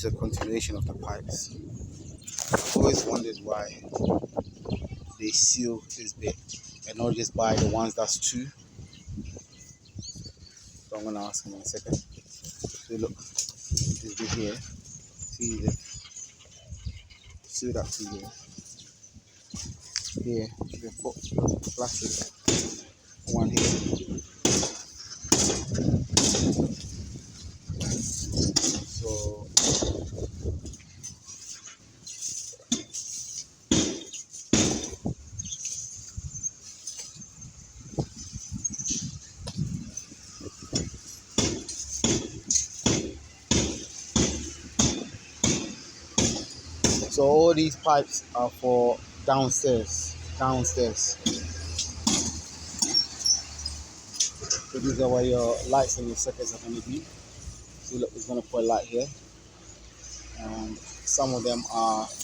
is a continuation of the pipes. I've always wondered why they seal this bit and not just buy the ones that's two. So I'm gonna ask him in a second. So look, this bit here. See the sealed up to here. Here, they put plastic one here. So So all these pipes are for downstairs. So these are where your lights and your circuits are going to be. See, look, it's going to put a light here, and some of them are to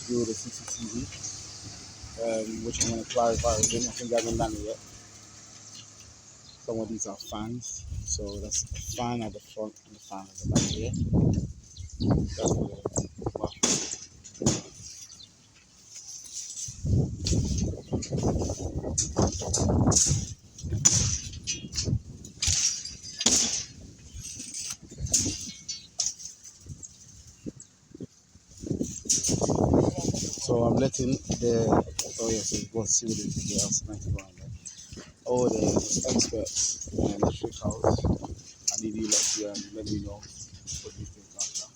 do with the CCTV, which I'm going to clarify with him. I think they haven't done it yet. Some of these are fans, so that's a fan at the front and the fan at the back here. That's wow. So I'm letting both civil engineers all the experts in electric house. I need you to let me know what you think after.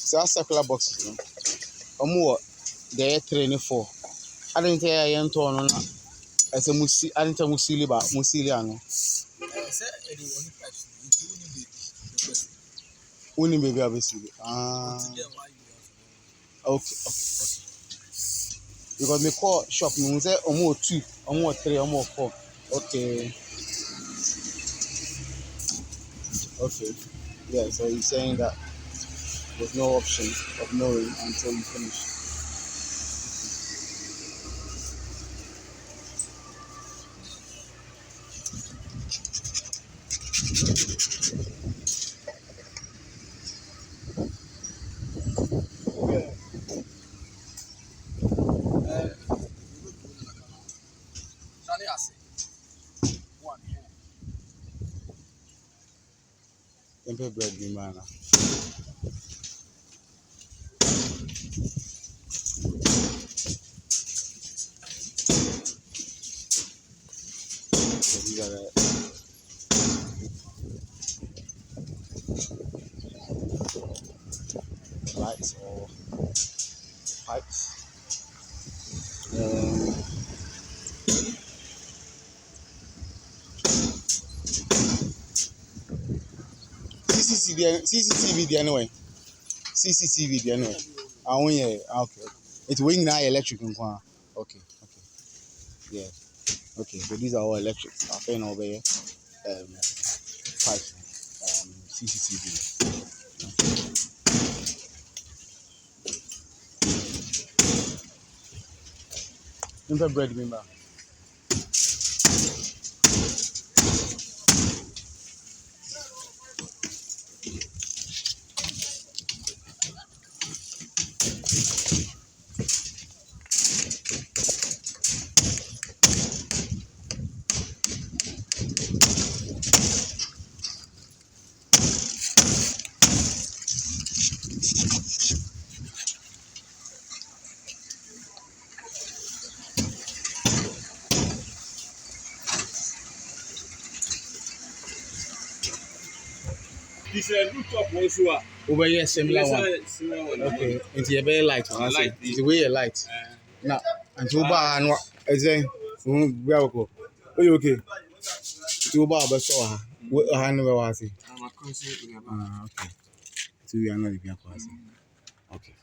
So that's circular boxes, you know. More they training for. I didn't tell you I on as a musi. I didn't tell musili ba musiliano. Only baby obviously. Okay. Because me call shop me say almost 2, almost 3, almost 4. Okay. Yeah, so you're saying that there's no option of knowing until you finish. Tempe bread be man. So these are the lights or pipes. CCTV the anyway. CCTV the anyway. Okay. It's wing now electric in Kwan. Okay. Yeah. Okay. So these are all electric. I'll pay over here. Pipes. CCTV. Tempe bread remember. This is rooftop also. Over here, similar one. Okay. It's a very light one. It's a way light. Now, and two bar and what is it? Where go? Are you okay? Two bar, but so I never was it. I'm a concert. Okay. So we are not the Okay.